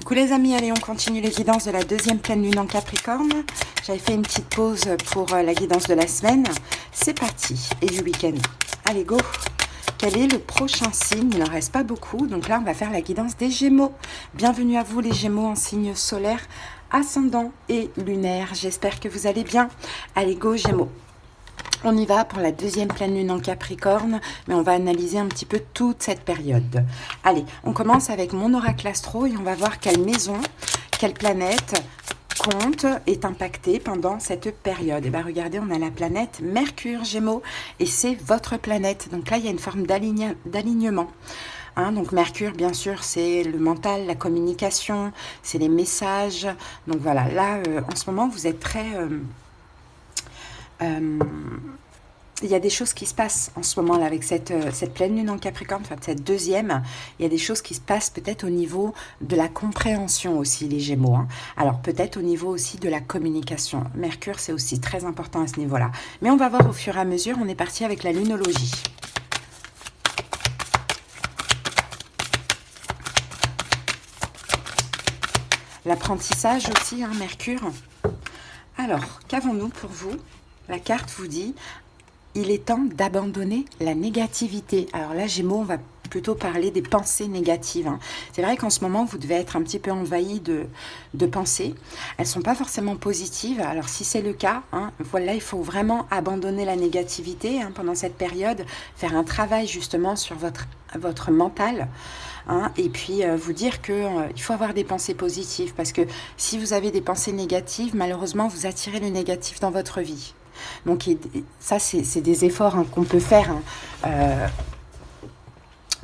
Coucou les amis, allez on continue les guidances de la deuxième pleine lune en Capricorne. J'avais fait une petite pause pour la guidance de la semaine. C'est parti, et du week-end. Allez go. Quel est le prochain signe? Il n'en reste pas beaucoup, donc là on va faire la guidance des Gémeaux. Bienvenue à vous les Gémeaux en signe solaire, ascendant et lunaire. J'espère que vous allez bien. Allez go Gémeaux. On y va pour la deuxième pleine lune en Capricorne, mais on va analyser un petit peu toute cette période. Allez, on commence avec mon oracle astro et on va voir quelle maison, quelle planète compte est impactée pendant cette période. Et bien regardez, on a la planète Mercure Gémeaux et c'est votre planète. Donc là, il y a une forme d'alignement. Donc Mercure, bien sûr, c'est le mental, la communication, c'est les messages. Donc voilà, là, en ce moment, vous êtes très... il y a des choses qui se passent en ce moment là avec cette pleine lune en Capricorne, enfin cette deuxième, il y a des choses qui se passent peut-être au niveau de la compréhension aussi les Gémeaux, alors peut-être au niveau aussi de la communication. Mercure c'est aussi très important à ce niveau-là, mais on va voir au fur et à mesure. On est parti avec la lunologie. L'apprentissage aussi, Mercure. Alors, qu'avons-nous pour vous? La carte vous dit, il est temps d'abandonner la négativité. Alors là, Gémeaux, on va plutôt parler des pensées négatives. C'est vrai qu'en ce moment, vous devez être un petit peu envahi de pensées. Elles ne sont pas forcément positives. Alors si c'est le cas, voilà, il faut vraiment abandonner la négativité pendant cette période, faire un travail justement sur votre mental. Et puis vous dire qu'il faut avoir des pensées positives, parce que si vous avez des pensées négatives, malheureusement, vous attirez le négatif dans votre vie. Donc ça, c'est des efforts qu'on peut faire.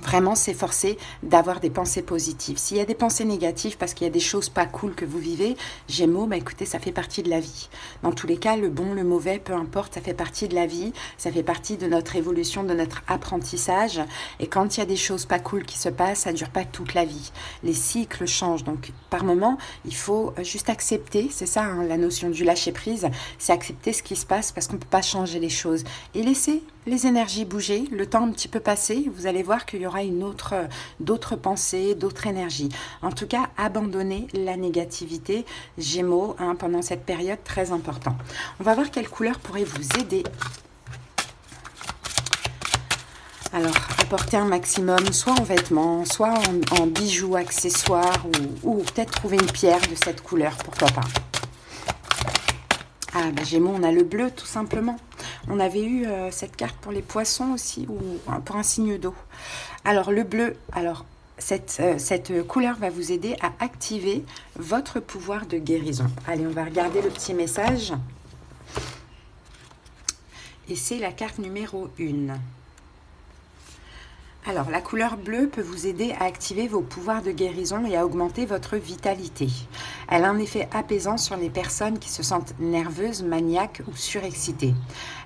Vraiment s'efforcer d'avoir des pensées positives. S'il y a des pensées négatives parce qu'il y a des choses pas cool que vous vivez, Gémeaux, écoutez, ça fait partie de la vie. Dans tous les cas, le bon, le mauvais, peu importe, ça fait partie de la vie, ça fait partie de notre évolution, de notre apprentissage. Et quand il y a des choses pas cool qui se passent, ça dure pas toute la vie. Les cycles changent. Donc, par moment, il faut juste accepter, c'est ça, la notion du lâcher-prise, c'est accepter ce qui se passe parce qu'on peut pas changer les choses. Et laisser les énergies bouger, le temps un petit peu passer, vous allez voir qu'il y aura d'autres pensées, d'autres énergies. En tout cas, abandonnez la négativité, Gémeaux, pendant cette période très importante. On va voir quelle couleur pourrait vous aider. Alors, apporter un maximum, soit en vêtements, soit en bijoux, accessoires, ou peut-être trouver une pierre de cette couleur, pourquoi pas. Gémeaux, on a le bleu, tout simplement. On avait eu cette carte pour les poissons aussi, ou pour un signe d'eau. Alors, le bleu, cette couleur va vous aider à activer votre pouvoir de guérison. Allez, on va regarder le petit message. Et c'est la carte numéro 1. Alors, la couleur bleue peut vous aider à activer vos pouvoirs de guérison et à augmenter votre vitalité. Elle a un effet apaisant sur les personnes qui se sentent nerveuses, maniaques ou surexcitées.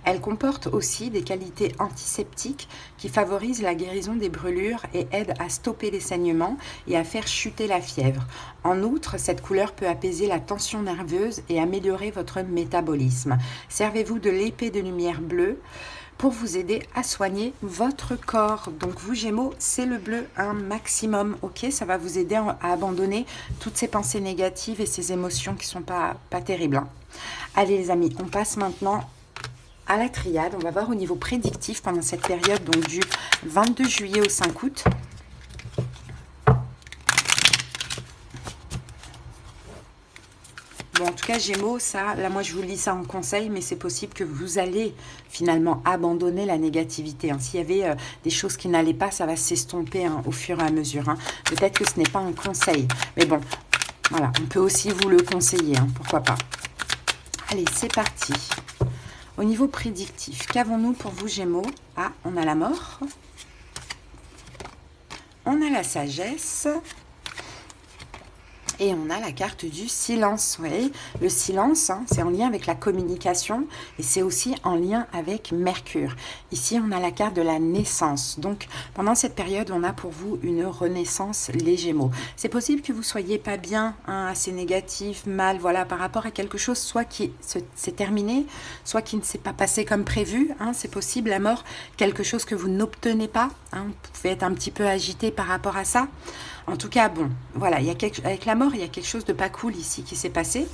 Elle comporte aussi des qualités antiseptiques qui favorisent la guérison des brûlures et aident à stopper les saignements et à faire chuter la fièvre. En outre, cette couleur peut apaiser la tension nerveuse et améliorer votre métabolisme. Servez-vous de l'épée de lumière bleue pour vous aider à soigner votre corps. Donc vous Gémeaux, c'est le bleu un maximum, ok? Ça va vous aider à abandonner toutes ces pensées négatives et ces émotions qui sont pas terribles. Allez les amis, on passe maintenant à la triade. On va voir au niveau prédictif pendant cette période, donc du 22 juillet au 5 août. Bon, en tout cas, Gémeaux, ça, là, moi, je vous lis ça en conseil, mais c'est possible que vous allez finalement abandonner la négativité. S'il y avait des choses qui n'allaient pas, ça va s'estomper au fur et à mesure. Peut-être que ce n'est pas un conseil, mais bon, voilà, on peut aussi vous le conseiller, pourquoi pas. Allez, c'est parti. Au niveau prédictif, qu'avons-nous pour vous, Gémeaux? On a la mort, on a la sagesse. Et on a la carte du silence. Vous voyez, le silence, c'est en lien avec la communication et c'est aussi en lien avec Mercure. Ici, on a la carte de la naissance. Donc, pendant cette période, on a pour vous une renaissance, les Gémeaux. C'est possible que vous soyez pas bien, assez négatif, mal, voilà, par rapport à quelque chose, soit qui s'est terminé, soit qui ne s'est pas passé comme prévu. C'est possible, la mort, quelque chose que vous n'obtenez pas. Vous pouvez être un petit peu agité par rapport à ça. En tout cas, bon, voilà, avec la mort, il y a quelque chose de pas cool ici qui s'est passé.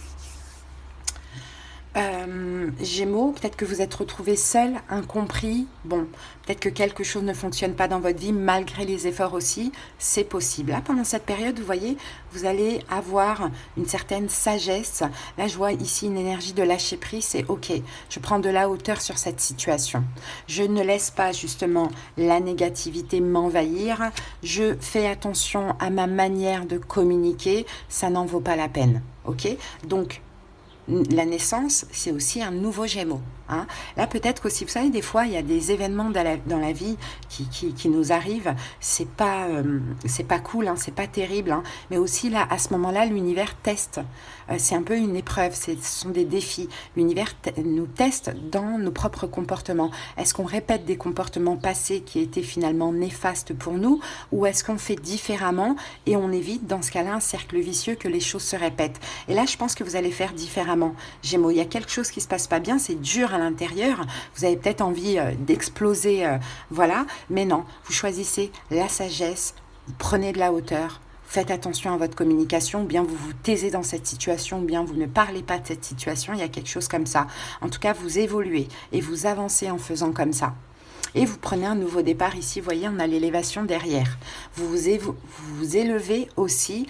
Gémeaux, peut-être que vous êtes retrouvé seul, incompris. Bon, peut-être que quelque chose ne fonctionne pas dans votre vie, malgré les efforts aussi. C'est possible. Là, pendant cette période, vous voyez, vous allez avoir une certaine sagesse. Là, je vois ici une énergie de lâcher prise. C'est OK, je prends de la hauteur sur cette situation. Je ne laisse pas justement la négativité m'envahir. Je fais attention à ma manière de communiquer. Ça n'en vaut pas la peine. OK? Donc, la naissance, c'est aussi un nouveau Gémeaux. Hein. Là, peut-être qu'aussi, vous savez, des fois, il y a des événements dans la vie qui nous arrivent. C'est pas cool, hein, c'est pas terrible. Hein, mais aussi, là, à ce moment-là, l'univers teste. C'est un peu une épreuve, ce sont des défis. L'univers nous teste dans nos propres comportements. Est-ce qu'on répète des comportements passés qui étaient finalement néfastes pour nous, ou est-ce qu'on fait différemment et on évite, dans ce cas-là, un cercle vicieux que les choses se répètent. Et là, je pense que vous allez faire différemment. Gémeaux, il y a quelque chose qui se passe pas bien, c'est dur à l'intérieur, vous avez peut-être envie d'exploser, voilà, mais non, vous choisissez la sagesse, vous prenez de la hauteur, faites attention à votre communication, ou bien vous vous taisez dans cette situation, ou bien vous ne parlez pas de cette situation, il y a quelque chose comme ça. En tout cas, vous évoluez et vous avancez en faisant comme ça. Et vous prenez un nouveau départ ici, vous voyez, on a l'élévation derrière. Vous vous élevez aussi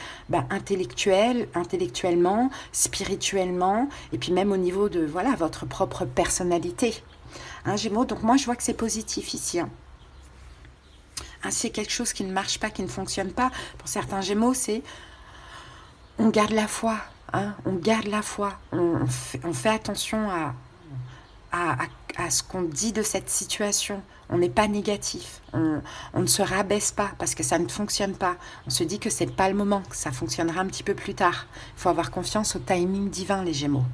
intellectuellement, spirituellement, et puis même au niveau de voilà votre propre personnalité. Hein, Gémeaux, donc moi je vois que c'est positif ici. Hein. Hein, c'est quelque chose qui ne marche pas, qui ne fonctionne pas. Pour certains Gémeaux, c'est on garde la foi. Hein, on garde la foi. On fait attention à ce qu'on dit de cette situation. On n'est pas négatif, on ne se rabaisse pas parce que ça ne fonctionne pas. On se dit que c'est pas le moment, que ça fonctionnera un petit peu plus tard. Il faut avoir confiance au timing divin, les Gémeaux.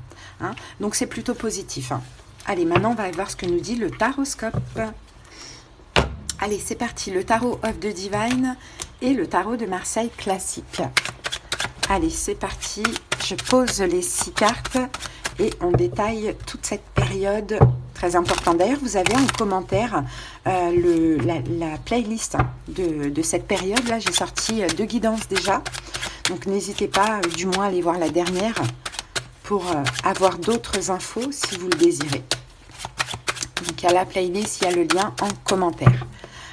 Hein, donc c'est plutôt positif. Hein. Allez, maintenant on va voir ce que nous dit le taroscope. Allez, c'est parti, le tarot of the Divine et le tarot de Marseille classique. Allez, c'est parti, je pose les 6 cartes et on détaille toute cette période très importante. D'ailleurs, vous avez en commentaire la playlist de cette période. Là, j'ai sorti 2 guidances déjà. Donc, n'hésitez pas, du moins, à aller voir la dernière pour avoir d'autres infos si vous le désirez. Donc, il y a la playlist, il y a le lien en commentaire.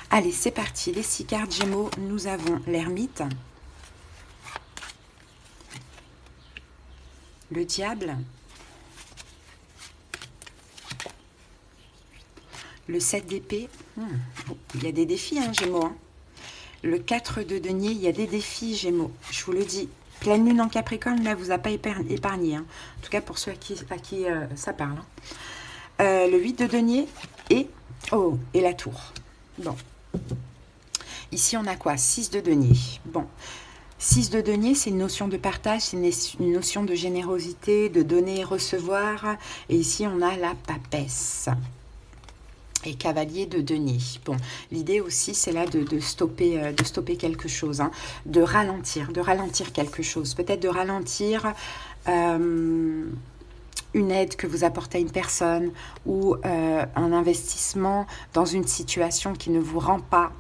Allez, c'est parti. Les 6 cartes Gémeaux, nous avons l'ermite, le diable, le 7 d'épée, il y a des défis, hein, Gémeaux. Hein. Le 4 de denier, il y a des défis, Gémeaux. Je vous le dis. Pleine lune en Capricorne, là, vous a pas épargné. Hein. En tout cas, pour ceux à qui ça parle. Hein. Le 8 de denier et la tour. Bon. Ici, on a quoi? 6 de denier. Bon. 6 de denier, c'est une notion de partage, c'est une notion de générosité, de donner et recevoir. Et ici, on a la papesse. Et cavalier de denier. Bon, l'idée aussi, c'est là de stopper quelque chose, hein, de ralentir quelque chose. Peut-être de ralentir une aide que vous apportez à une personne ou un investissement dans une situation qui ne vous rend pas.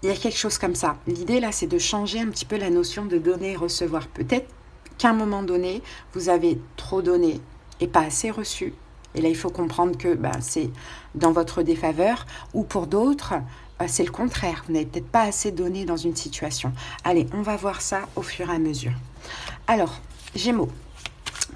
Il y a quelque chose comme ça. L'idée, là, c'est de changer un petit peu la notion de donner et recevoir. Peut-être qu'à un moment donné, vous avez trop donné et pas assez reçu. Et là, il faut comprendre que c'est dans votre défaveur, ou pour d'autres, c'est le contraire. Vous n'avez peut-être pas assez donné dans une situation. Allez, on va voir ça au fur et à mesure. Alors, Gémeaux,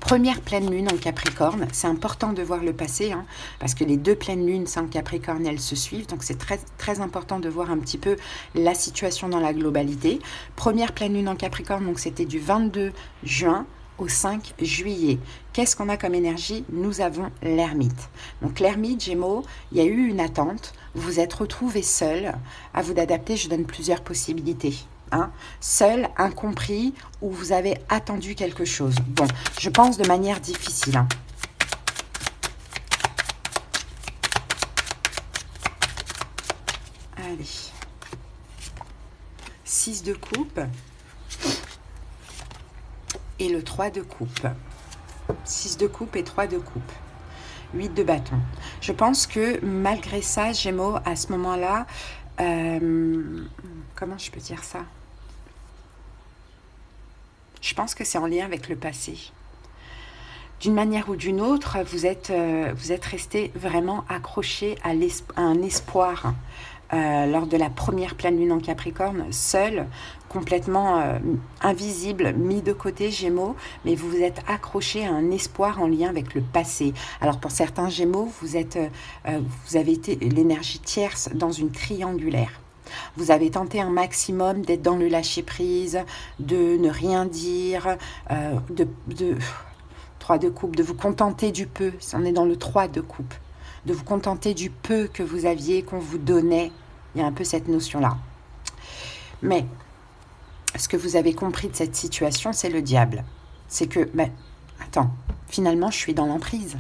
première pleine lune en Capricorne. C'est important de voir le passé, hein, parce que les 2 pleines lunes, c'est en Capricorne, elles se suivent. Donc, c'est très, très important de voir un petit peu la situation dans la globalité. Première pleine lune en Capricorne, donc c'était du 22 juin au 5 juillet. Qu'est-ce qu'on a comme énergie? Nous avons l'ermite. Donc l'ermite, Gémeaux, il y a eu une attente. Vous vous êtes retrouvé seul. À vous d'adapter, je donne plusieurs possibilités. Hein. Seul, incompris, ou vous avez attendu quelque chose. Bon, je pense de manière difficile. Hein. Allez. 6 de coupe. Et le 3 de coupe. 6 de coupe et 3 de coupe. 8 de bâton. Je pense que malgré ça, Gémeaux, à ce moment-là, comment je peux dire ça? Je pense que c'est en lien avec le passé. D'une manière ou d'une autre, vous êtes resté vraiment accroché à un espoir lors de la première pleine lune en Capricorne, seul, complètement invisible, mis de côté, Gémeaux, mais vous vous êtes accroché à un espoir en lien avec le passé. Alors pour certains Gémeaux, vous avez été l'énergie tierce dans une triangulaire. Vous avez tenté un maximum d'être dans le lâcher-prise, de ne rien dire, 3 de coupe, de vous contenter du peu. On est dans le 3 de coupe. De vous contenter du peu que vous aviez, qu'on vous donnait. Il y a un peu cette notion-là. Mais ce que vous avez compris de cette situation, c'est le diable. C'est que, attends, finalement, je suis dans l'emprise.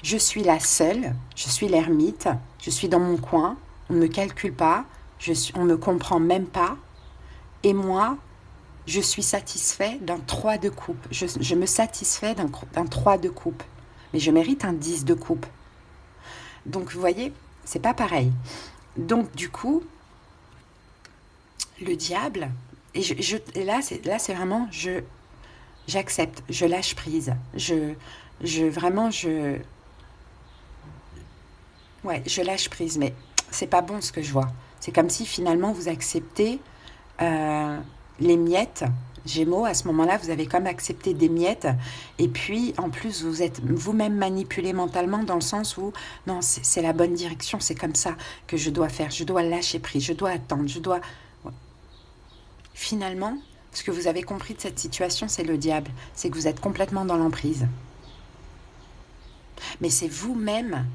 Je suis la seule, je suis l'ermite, je suis dans mon coin, on ne me calcule pas, on ne me comprend même pas. Et moi, je suis satisfait d'un 3 de coupe. Je me satisfais d'un 3 de coupe. Mais je mérite un 10 de coupe. Donc, vous voyez, c'est pas pareil. Donc, du coup, le diable, et là, c'est vraiment, j'accepte, je lâche prise. Je lâche prise, mais c'est pas bon ce que je vois. C'est comme si finalement vous acceptez les miettes. Gémeaux, à ce moment-là, vous avez comme accepté des miettes. Et puis, en plus, vous êtes vous-même manipulé mentalement dans le sens où, non, c'est la bonne direction, c'est comme ça que je dois faire. Je dois lâcher prise, je dois attendre, Ouais. Finalement, ce que vous avez compris de cette situation, c'est le diable. C'est que vous êtes complètement dans l'emprise. Mais c'est vous-même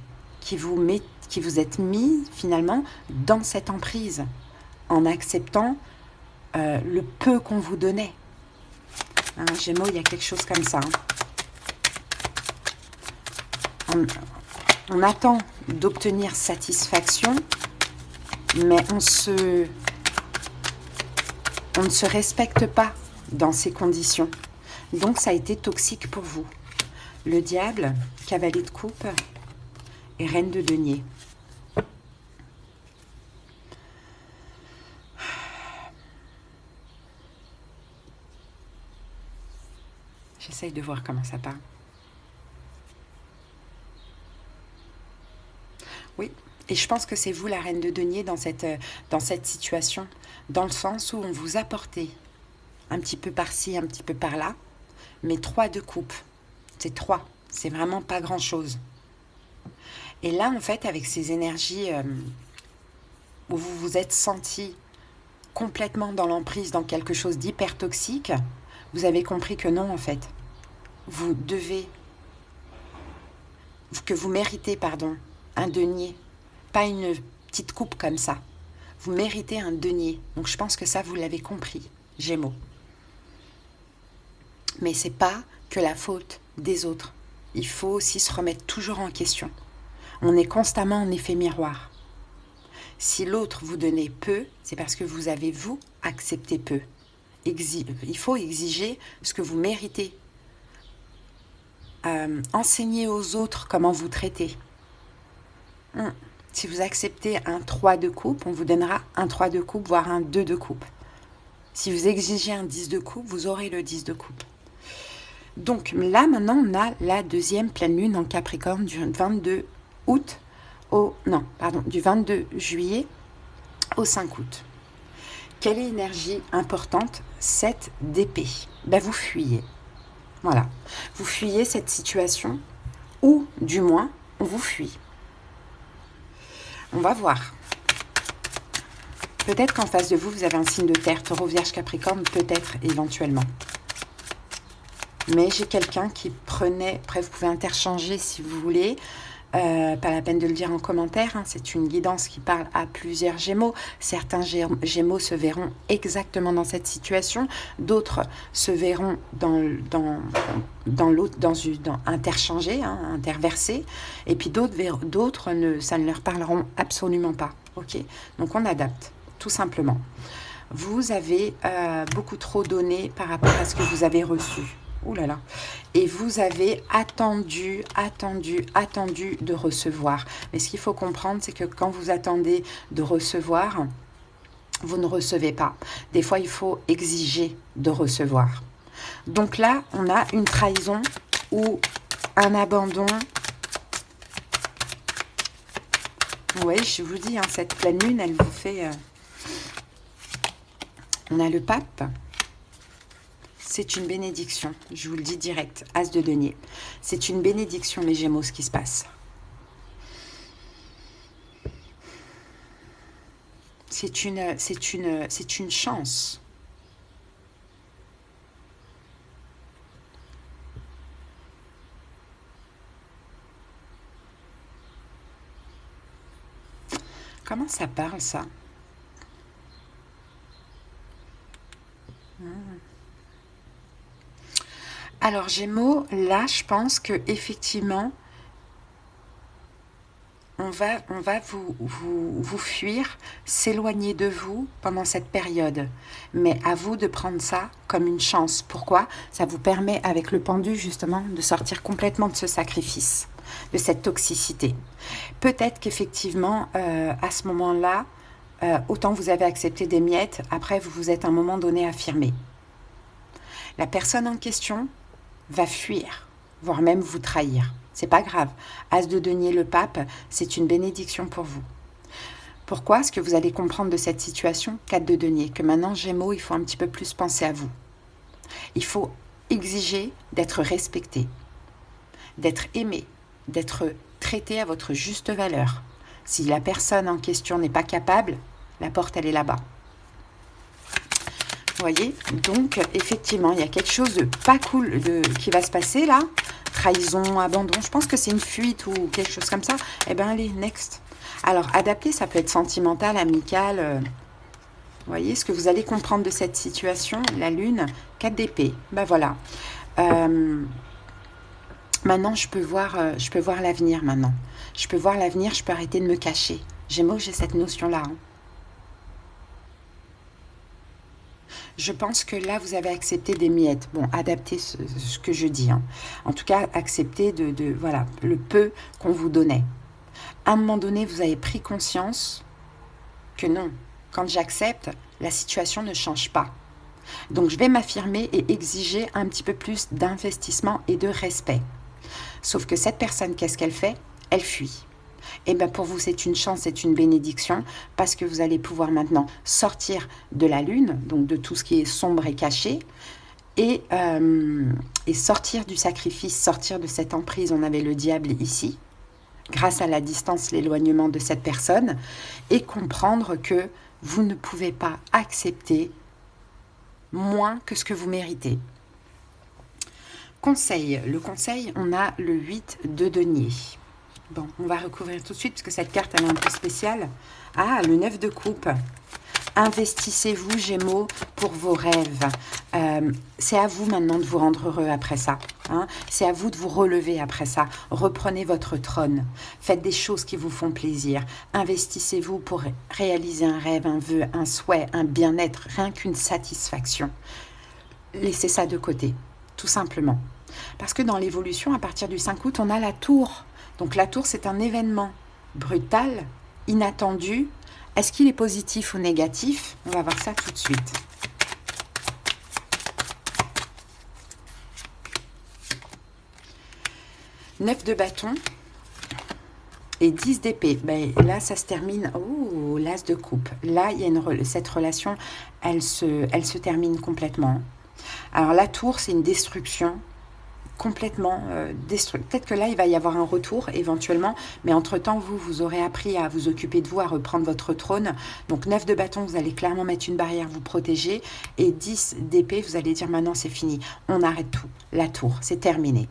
qui vous êtes mis, finalement, dans cette emprise, en acceptant le peu qu'on vous donnait. Hein, Gémeaux, il y a quelque chose comme ça. On attend d'obtenir satisfaction, mais on ne se respecte pas dans ces conditions. Donc, ça a été toxique pour vous. Le diable, cavalier de coupe et reine de denier. J'essaye de voir comment ça part. Oui, et je pense que c'est vous la reine de denier dans cette situation, dans le sens où on vous apportait un petit peu par-ci, un petit peu par-là, mais 3 de coupe. C'est 3, c'est vraiment pas grand-chose. Et là, en fait, avec ces énergies où vous vous êtes senti complètement dans l'emprise, dans quelque chose d'hyper toxique, vous avez compris que non, en fait. Que vous méritez, un denier. Pas une petite coupe comme ça. Vous méritez un denier. Donc, je pense que ça, vous l'avez compris, Gémeaux. Mais c'est pas que la faute des autres. Il faut aussi se remettre toujours en question. On est constamment en effet miroir. Si l'autre vous donnait peu, c'est parce que vous avez, vous, accepté peu. Il faut exiger ce que vous méritez. Enseigner aux autres comment vous traiter. Si vous acceptez un 3 de coupe, on vous donnera un 3 de coupe, voire un 2 de coupe. Si vous exigez un 10 de coupe, vous aurez le 10 de coupe. Donc là, maintenant, on a la deuxième pleine lune en Capricorne du 22 août du 22 juillet au 5 août. Quelle est l'énergie importante? 7 d'épée. Vous fuyez. Voilà. Vous fuyez cette situation, ou du moins, on vous fuit. On va voir. Peut-être qu'en face de vous, vous avez un signe de terre, Taureau, Vierge, Capricorne, peut-être, éventuellement. Mais j'ai quelqu'un qui après vous pouvez interchanger si vous voulez, pas la peine de le dire en commentaire, hein, c'est une guidance qui parle à plusieurs Gémeaux. Certains Gémeaux se verront exactement dans cette situation, d'autres se verront interchangés, hein, interversés, et puis d'autres, ça ne leur parleront absolument pas. Ok, donc on adapte, tout simplement. Vous avez beaucoup trop donné par rapport à ce que vous avez reçu. Ouh là là. Et vous avez attendu de recevoir. Mais ce qu'il faut comprendre, c'est que quand vous attendez de recevoir, vous ne recevez pas. Des fois, il faut exiger de recevoir. Donc là, on a une trahison ou un abandon. Oui, je vous dis, hein, cette pleine lune, elle vous fait... On a le pape. C'est une bénédiction, je vous le dis direct. As de denier. C'est une bénédiction, les Gémeaux, ce qui se passe. C'est une chance. Comment ça parle, ça? Alors, Gémeaux, là, je pense que effectivement, on va vous fuir, s'éloigner de vous pendant cette période. Mais à vous de prendre ça comme une chance. Pourquoi? Ça vous permet, avec le pendu, justement, de sortir complètement de ce sacrifice, de cette toxicité. Peut-être qu'effectivement, à ce moment-là, autant vous avez accepté des miettes, après, vous vous êtes à un moment donné affirmé. La personne en question va fuir, voire même vous trahir. C'est pas grave. As de denier, le pape, c'est une bénédiction pour vous. Pourquoi? Ce que vous allez comprendre de cette situation, 4 de denier, que maintenant, Gémeaux, il faut un petit peu plus penser à vous. Il faut exiger d'être respecté, d'être aimé, d'être traité à votre juste valeur. Si la personne en question n'est pas capable, la porte, elle est là-bas. Vous voyez? Donc, effectivement, il y a quelque chose de pas cool qui va se passer là. Trahison, abandon, je pense que c'est une fuite ou quelque chose comme ça. Eh bien, allez, next. Alors, adapté, ça peut être sentimental, amical. Vous voyez ce que vous allez comprendre de cette situation? La lune, 4 d'épée. Ben voilà. Maintenant, je peux voir l'avenir maintenant. Je peux voir l'avenir, je peux arrêter de me cacher. Gémeaux, j'ai cette notion-là. Hein. Je pense que là, vous avez accepté des miettes. Bon, adaptez ce que je dis. Hein. En tout cas, acceptez voilà, le peu qu'on vous donnait. À un moment donné, vous avez pris conscience que non. Quand j'accepte, la situation ne change pas. Donc, je vais m'affirmer et exiger un petit peu plus d'investissement et de respect. Sauf que cette personne, qu'est-ce qu'elle fait? Elle fuit. Et bien pour vous, c'est une chance, c'est une bénédiction, parce que vous allez pouvoir maintenant sortir de la lune, donc de tout ce qui est sombre et caché, et sortir du sacrifice, sortir de cette emprise. On avait le diable ici, grâce à la distance, l'éloignement de cette personne, et comprendre que vous ne pouvez pas accepter moins que ce que vous méritez. Conseil, le conseil, on a le 8 de denier. Bon, on va recouvrir tout de suite parce que cette carte, elle est un peu spéciale. Ah, le 9 de coupe. Investissez-vous, Gémeaux, pour vos rêves. C'est à vous maintenant de vous rendre heureux après ça. Hein. C'est à vous de vous relever après ça. Reprenez votre trône. Faites des choses qui vous font plaisir. Investissez-vous pour réaliser un rêve, un vœu, un souhait, un bien-être, rien qu'une satisfaction. Laissez ça de côté, tout simplement. Parce que dans l'évolution, à partir du 5 août, on a la tour. Donc la tour, c'est un événement brutal, inattendu. Est-ce qu'il est positif ou négatif? On va voir ça tout de suite. Neuf de bâton et 10 d'épée. Ben, là, ça se termine. Oh, l'as de coupe. Là, il y a cette relation, elle se termine complètement. Alors la tour, c'est une destruction. Complètement destruit. Peut-être que là, il va y avoir un retour éventuellement, mais entre-temps, vous aurez appris à vous occuper de vous, à reprendre votre trône. Donc 9 de bâton, vous allez clairement mettre une barrière, vous protéger. Et 10 d'épée, vous allez dire maintenant, c'est fini. On arrête tout. La tour, c'est terminé.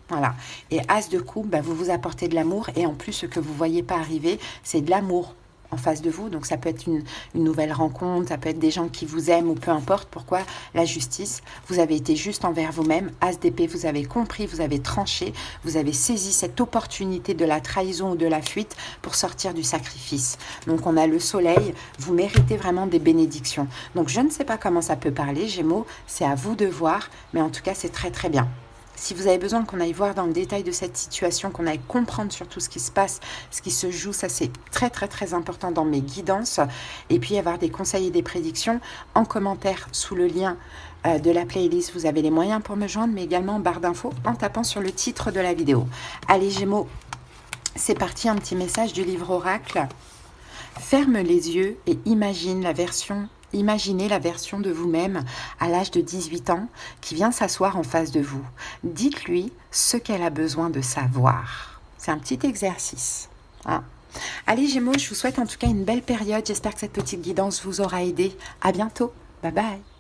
Voilà. Et As de coupe, bah, vous vous apportez de l'amour. Et en plus, ce que vous ne voyez pas arriver, c'est de l'amour en face de vous. Donc ça peut être une nouvelle rencontre, ça peut être des gens qui vous aiment ou peu importe. Pourquoi? La justice, vous avez été juste envers vous-même. As d'épée, vous avez compris, vous avez tranché, vous avez saisi cette opportunité de la trahison ou de la fuite pour sortir du sacrifice. Donc on a le soleil, vous méritez vraiment des bénédictions. Donc je ne sais pas comment ça peut parler, Gémeaux, c'est à vous de voir, mais en tout cas c'est très très bien. Si vous avez besoin qu'on aille voir dans le détail de cette situation, qu'on aille comprendre surtout ce qui se passe, ce qui se joue, ça c'est très très très important dans mes guidances. Et puis avoir des conseils et des prédictions en commentaire sous le lien de la playlist. Vous avez les moyens pour me joindre, mais également en barre d'infos en tapant sur le titre de la vidéo. Allez Gémeaux, c'est parti, un petit message du livre Oracle. Ferme les yeux et imaginez la version de vous-même à l'âge de 18 ans qui vient s'asseoir en face de vous. Dites-lui ce qu'elle a besoin de savoir. C'est un petit exercice. Hein. Allez Gémeaux, je vous souhaite en tout cas une belle période. J'espère que cette petite guidance vous aura aidé. À bientôt. Bye bye.